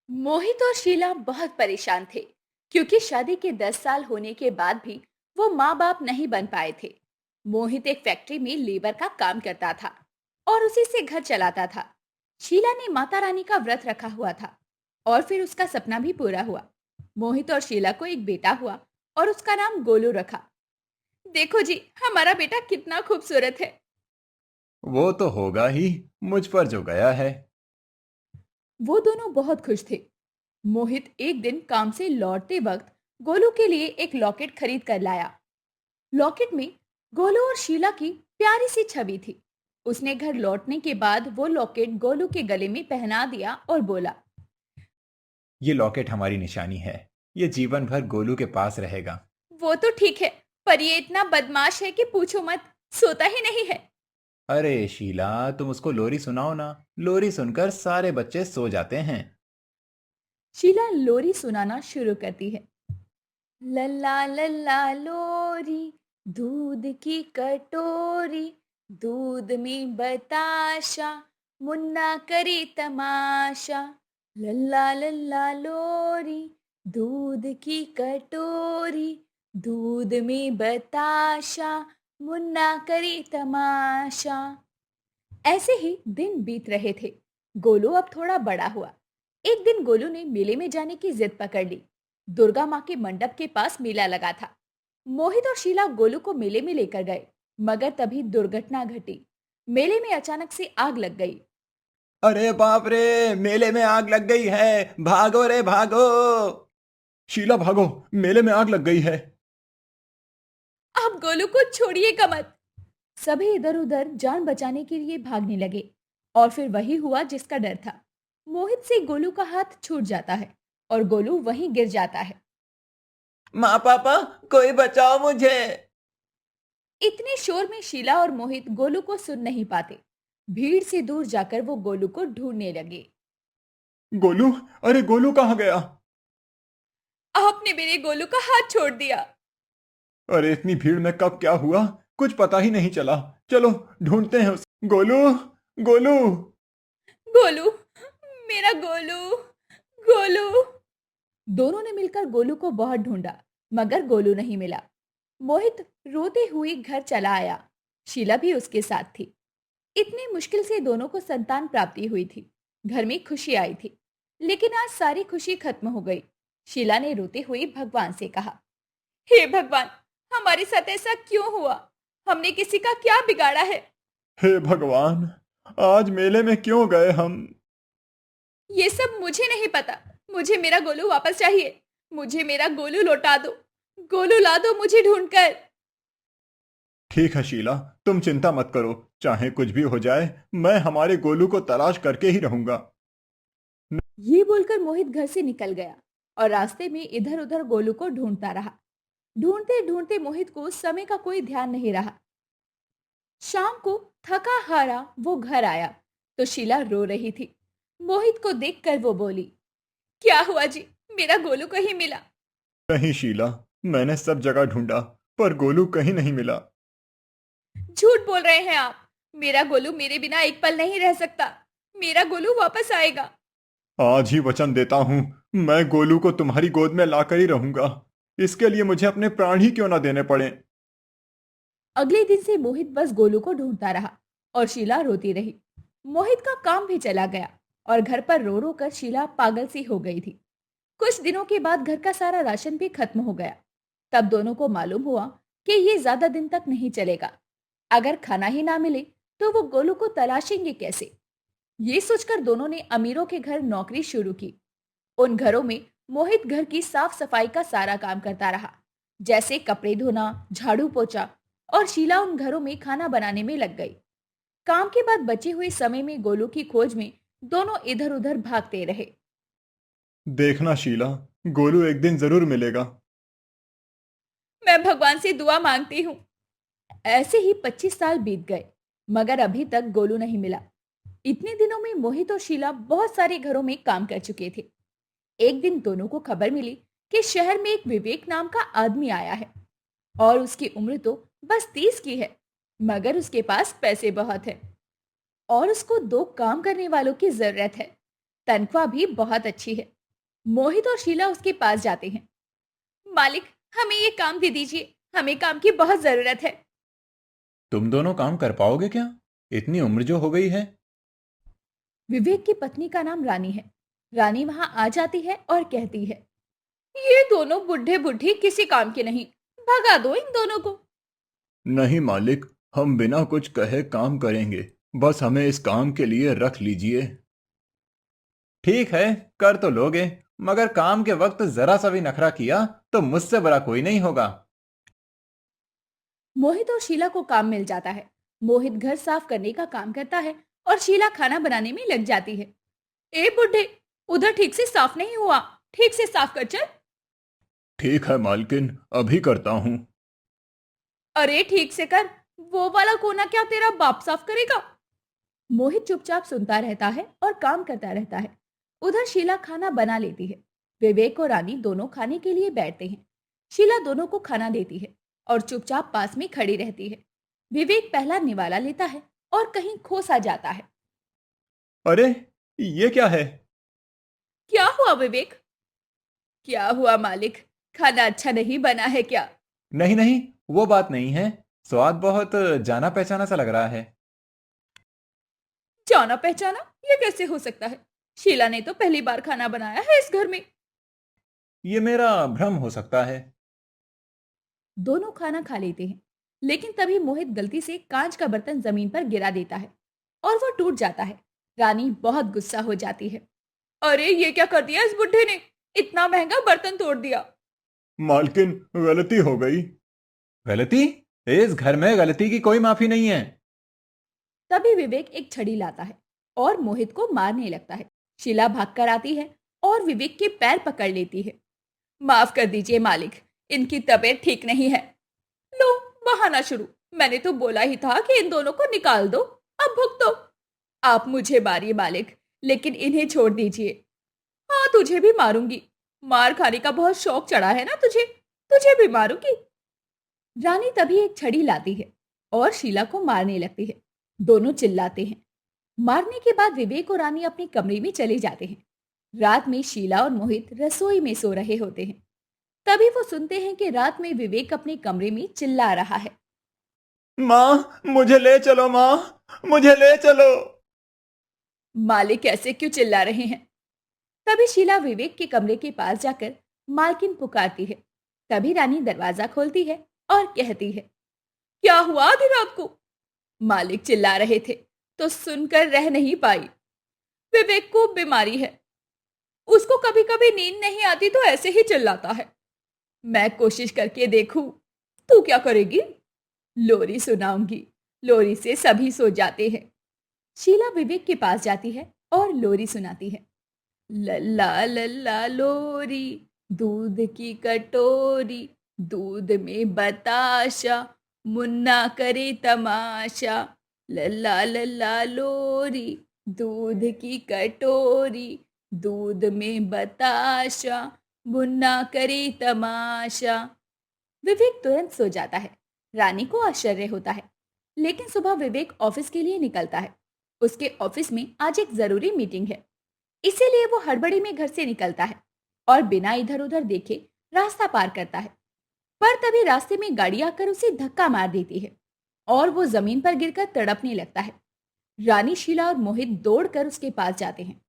मोहित और शीला बहुत परेशान थे क्योंकि शादी के 10 साल होने के बाद भी वो माँ बाप नहीं बन पाए थे। मोहित एक फैक्ट्री में लेबर का काम करता था और उसी से घर चलाता था। शीला ने माता रानी का व्रत रखा हुआ था और फिर उसका सपना भी पूरा हुआ। मोहित और शीला को एक बेटा हुआ और उसका नाम गोलू रखा। देखो जी, हमारा बेटा कितना खूबसूरत है। वो तो होगा ही। मुझ पर जो गया है। वो दोनों बहुत खुश थे। मोहित एक दिन काम से लौटते वक्त गोलू के लिए एक लॉकेट खरीद कर लाया। लॉकेट में गोलू और शीला की प्यारी सी छवि थी। उसने घर लौटने के बाद वो लॉकेट गोलू के गले में पहना दिया और बोला, ये लॉकेट हमारी निशानी है। ये जीवन भर गोलू के पास रहेगा। वो तो ठीक है, पर ये इतना बदमाश है कि पूछो मत, सोता ही नहीं है। अरे शीला, तुम उसको लोरी सुनाओ ना। लोरी सुनकर सारे बच्चे सो जाते हैं। शीला लोरी सुनाना शुरू करती है। लल्ला लल्ला लोरी, दूध की कटोरी, दूध में बताशा, मुन्ना करे तमाशा। लल्ला लल्ला लोरी, दूध की कटोरी, दूध में बताशा, मुन्ना करे तमाशा। ऐसे ही दिन बीत रहे थे। गोलू अब थोड़ा बड़ा हुआ। एक दिन गोलू ने मेले में जाने की जिद पकड़ ली। दुर्गा माँ के मंडप के पास मेला लगा था। मोहित और शीला गोलू को मेले में लेकर गए, मगर तभी दुर्घटना घटी। मेले में अचानक से आग लग गई। अरे बाप रे, मेले में आग लग गई है। भागो रे भागो। शीला भागो, मेले में आग लग गई है। आप गोलू को छोड़िएगा मत। सभी इधर उधर जान बचाने के लिए भागने लगे और फिर वही हुआ जिसका डर था। मोहित से गोलू का हाथ छूट जाता है और गोलू वहीं गिर जाता है। माँ पापा, कोई बचाओ मुझे। इतने शोर में शीला और मोहित गोलू को सुन नहीं पाते। भीड़ से दूर जाकर वो गोलू को ढूंढने लगे। गोलू, अरे गोलू कहाँ गया? आपने मेरे गोलू का हाथ छोड़ दिया। अरे इतनी भीड़ में कब क्या हुआ, कुछ पता ही नहीं चला। चलो ढूंढते हैं उस गोलू। गोलू। गोलू, मेरा गोलू, गोलू। दोनों ने मिलकर गोलू को बहुत ढूंढा, मगर गोलू नहीं मिला। मोहित रोते हुए घर चला आया। शीला भी उसके साथ थी। इतनी मुश्किल से दोनों को संतान प्राप्ति हुई थी। घर में खुशी आई थी, लेकिन आज सारी खुशी खत्म हो गई। शीला ने रोते हुए भगवान से कहा, हे भगवान, हमारे साथ ऐसा क्यों हुआ? हमने किसी का क्या बिगाड़ा है? हे भगवान, आज मेले में क्यों गए हम? ये सब मुझे नहीं पता। मुझे मेरा गोलू वापस चाहिए। मुझे मेरा गोलू लौटा दो। गोलू ला दो मुझे ढूंढकर। ठीक है शीला, तुम चिंता मत करो। चाहे कुछ भी हो जाए, मैं हमारे गोलू को तलाश करके ही रहूंगा। ये बोलकर मोहित घर से निकल गया और रास्ते में इधर उधर गोलू को ढूंढता रहा। ढूंढते ढूंढते मोहित को समय का कोई ध्यान नहीं रहा। शाम को थका हारा वो घर आया तो शीला रो रही थी। मोहित को देखकर वो बोली, क्या हुआ जी, मेरा गोलू कहीं मिला? नहीं शीला, मैंने सब जगह ढूंढा, पर गोलू कहीं नहीं मिला। झूठ बोल रहे हैं आप। मेरा गोलू मेरे बिना एक पल नहीं रह सकता। मेरा गोलू वापस आएगा। आज ही वचन देता हूं, मैं गोलू को तुम्हारी गोद में लाकर ही रहूंगा। इसके लिए मुझे अपने प्राण ही क्यों ना देने पड़े। अगले दिन से मोहित बस गोलू को ढूंढता रहा और शीला रोती रही। मोहित का काम भी चला गया और घर पर रो रो कर शीला पागल सी हो गई थी। कुछ दिनों के बाद घर का सारा राशन भी खत्म हो गया। तब दोनों को मालूम हुआ कि ये ज्यादा दिन तक नहीं चलेगा। अगर खाना ही ना मिले तो वो गोलू को तलाशेंगे कैसे? ये सोचकर दोनों ने अमीरों के घर नौकरी शुरू की। उन घरों में मोहित घर की साफ सफाई का सारा काम करता रहा, जैसे कपड़े धोना, झाड़ू पोछा, और शीला उन घरों में खाना बनाने में लग गई। काम के बाद बचे हुए समय में गोलू की खोज में दोनों इधर उधर भागते रहे। देखना शीला, गोलू एक दिन जरूर मिलेगा। मैं भगवान से दुआ मांगती हूँ। ऐसे ही 25 साल बीत गए, मगर अभी तक गोलू नहीं मिला। इतने दिनों में मोहित और शीला बहुत सारे घरों में काम कर चुके थे। एक दिन दोनों को खबर मिली कि शहर में एक विवेक नाम का आदमी आया है और उसकी उम्र तो बस 30 की है, मगर उसके पास पैसे बहुत है और उसको 2 काम करने वालों की जरूरत है। तनख्वाह भी बहुत अच्छी है। मोहित और शीला उसके पास जाते हैं। मालिक, हमें ये काम दे दीजिए, हमें काम की बहुत जरूरत है। तुम दोनों काम कर पाओगे क्या? इतनी उम्र जो हो गई है। विवेक की पत्नी का नाम रानी है। रानी वहां आ जाती है और कहती है, ये दोनों बुढ़े बुढ़ी किसी काम के नहीं, भगा दो इन दोनों को। नहीं मालिक, हम बिना कुछ कहे काम करेंगे। बस हमें इस काम के लिए रख लीजिए। ठीक है, कर तो लोगे, मगर काम के वक्त जरा सा भी नखरा किया तो मुझसे बड़ा कोई नहीं होगा। मोहित और शीला को काम मिल जाता है। मोहित घर साफ करने का काम करता है और शीला खाना बनाने में लग जाती है। ए बुढ़े, उधर ठीक से साफ नहीं हुआ, ठीक से साफ कर चल। ठीक है मालकिन, अभी करता हूँ। अरे ठीक से कर, वो वाला कोना क्या तेरा बाप साफ करेगा? मोहित चुपचाप सुनता रहता है और काम करता रहता है। उधर शीला खाना बना लेती है। विवेक और रानी दोनों खाने के लिए बैठते हैं। शीला दोनों को खाना देती है और चुपचाप पास में खड़ी रहती है। विवेक पहला निवाला लेता है और कहीं खो सा जाता है। अरे, ये क्या है? क्या हुआ विवेक? क्या हुआ मालिक, खाना अच्छा नहीं बना है क्या? नहीं नहीं, वो बात नहीं है। स्वाद बहुत जाना पहचाना सा लग रहा है। जाना पहचाना? ये कैसे हो सकता है? शीला ने तो पहली बार खाना बनाया है इस घर में। ये मेरा भ्रम हो सकता है। दोनों खाना खा लेते हैं, लेकिन तभी मोहित गलती से कांच का बर्तन जमीन पर गिरा देता है और वो टूट जाता है। रानी बहुत गुस्सा हो जाती है। अरे ये क्या कर दिया इस बुढ़े ने, इतना महंगा बर्तन तोड़ दिया। मालकिन, गलती हो गई। गलती? इस घर में गलती की कोई माफी नहीं है। तभी विवेक एक छड़ी लाता है और मोहित को मारने लगता है। शीला भागकर आती है और विवेक के पैर पकड़ लेती है। माफ कर दीजिए मालिक, इनकी तबीयत ठीक नहीं है। लो, बहाना शुरू। मैंने तो बोला ही था कि इन दोनों को निकाल दो, अब भुगतो। आप मुझे मारिए मालिक, लेकिन इन्हें छोड़ दीजिए। हाँ, तुझे भी मारूंगी। मार खाने का बहुत शौक चढ़ा है ना तुझे, तुझे भी मारूंगी। रानी तभी एक छड़ी लाती है और शीला को मारने लगती है। दोनों चिल्लाते हैं। मारने के बाद विवेक और रानी अपने कमरे में चले जाते हैं। रात में शीला और मोहित रसोई में सो रहे होते हैं। तभी वो सुनते हैं कि रात में विवेक अपने कमरे में चिल्ला रहा है। माँ, मुझे ले चलो माँ, मुझे ले चलो। मालिक ऐसे क्यों चिल्ला रहे हैं? तभी शीला विवेक के कमरे के पास जाकर मालकिन पुकारती है। तभी रानी दरवाजा खोलती है और कहती है, क्या हुआ आधी रात को? मालिक चिल्ला रहे थे तो सुनकर रह नहीं पाई। विवेक को बीमारी है, उसको कभी कभी नींद नहीं आती तो ऐसे ही चिल्लाता है। मैं कोशिश करके देखूं, तू क्या करेगी? लोरी सुनाऊंगी, लोरी से सभी सो जाते हैं। शीला विवेक के पास जाती है और लोरी सुनाती है। लल्ला लल्ला लोरी, दूध की कटोरी, दूध में बताशा, मुन्ना करे तमाशा। लल्ला लल्ला लोरी, दूध की कटोरी, दूध में बताशा, मुन्ना करे तमाशा। विवेक तुरंत सो जाता है। रानी को आश्चर्य होता है, लेकिन सुबह विवेक ऑफिस के लिए निकलता है। उसके ऑफिस में आज एक जरूरी मीटिंग है, इसीलिए वो हड़बड़ी में घर से निकलता है और बिना इधर उधर देखे रास्ता पार करता है। पर तभी रास्ते में गाड़ी आकर उसे धक्का मार देती है और वो जमीन पर गिरकर तड़पने लगता है। रानी, शीला और मोहित दौड़कर उसके पास जाते हैं।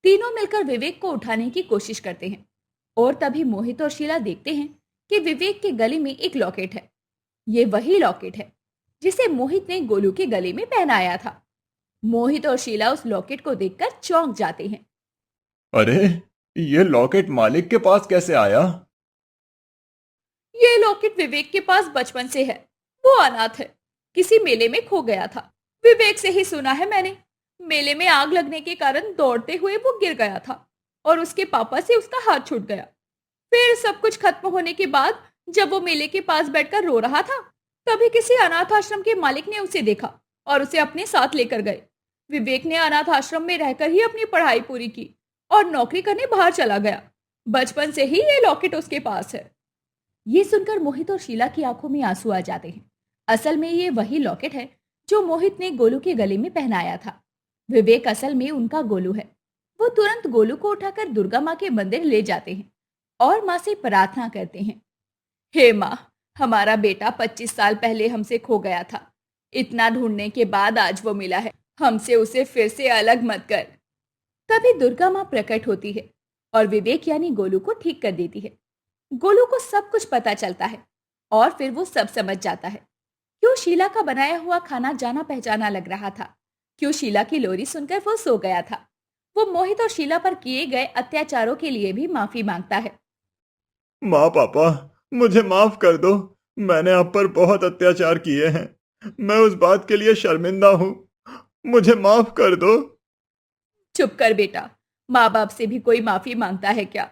तीनों मिलकर विवेक को उठाने की कोशिश करते हैं और तभी मोहित और शीला देखते हैं कि विवेक के गले में एक लॉकेट है। ये वही लॉकेट है जिसे मोहित ने गोलू के गले में पहनाया था। मोहित और शीला उस लॉकेट को देखकर चौंक जाते हैं। अरे, ये लॉकेट मालिक के पास कैसे आया? ये लॉकेट विवेक के पास बचपन से है। वो अनाथ है, किसी मेले में खो गया था। विवेक से ही सुना है मैंने। मेले में आग लगने के कारण दौड़ते हुए वो गिर गया था और उसके पापा से उसका हाथ छूट गया। फिर सब कुछ खत्म होने के बाद जब वो मेले के पास बैठकर रो रहा था, तभी किसी अनाथ आश्रम के मालिक ने उसे देखा और उसे अपने साथ लेकर गए। विवेक ने अनाथ आश्रम में रहकर ही अपनी पढ़ाई पूरी की और नौकरी करने बाहर चला गया। बचपन से ही ये लॉकेट उसके पास है। ये सुनकर मोहित और शीला की आंखों में आंसू आ जाते हैं। असल में ये वही लॉकेट है जो मोहित ने गोलू के गले में पहनाया था। विवेक असल में उनका गोलू है, वो तुरंत गोलू को उठाकर दुर्गा माँ के मंदिर ले जाते हैं और माँ से प्रार्थना करते हैं। हे माँ, हमारा बेटा 25 साल पहले हमसे खो गया था। इतना ढूंढने के बाद आज वो मिला है। हमसे उसे फिर से अलग मत कर। तभी दुर्गा माँ प्रकट होती है और विवेक यानी गोलू को ठीक कर देती है। गोलू को सब कुछ पता चलता है और फिर वो सब समझ जाता है। क्यों शीला का बनाया हुआ खाना जाना पहचाना लग रहा था, क्यों शीला की लोरी सुनकर वो सो गया था। वो मोहित और शीला पर किए गए अत्याचारों के लिए भी माफी मांगता है। माँ पापा, मुझे माफ कर दो। मैंने आप पर बहुत अत्याचार किए हैं। मैं उस बात के लिए शर्मिंदा हूँ। मुझे माफ कर दो। चुप कर बेटा, माँ बाप से भी कोई माफी मांगता है क्या?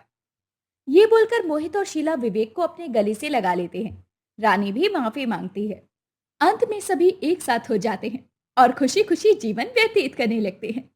ये बोलकर मोहित और शीला विवेक को अपने गले से लगा लेते हैं। रानी भी माफी मांगती है। अंत में सभी एक साथ हो जाते हैं और खुशी खुशी जीवन व्यतीत करने लगते हैं।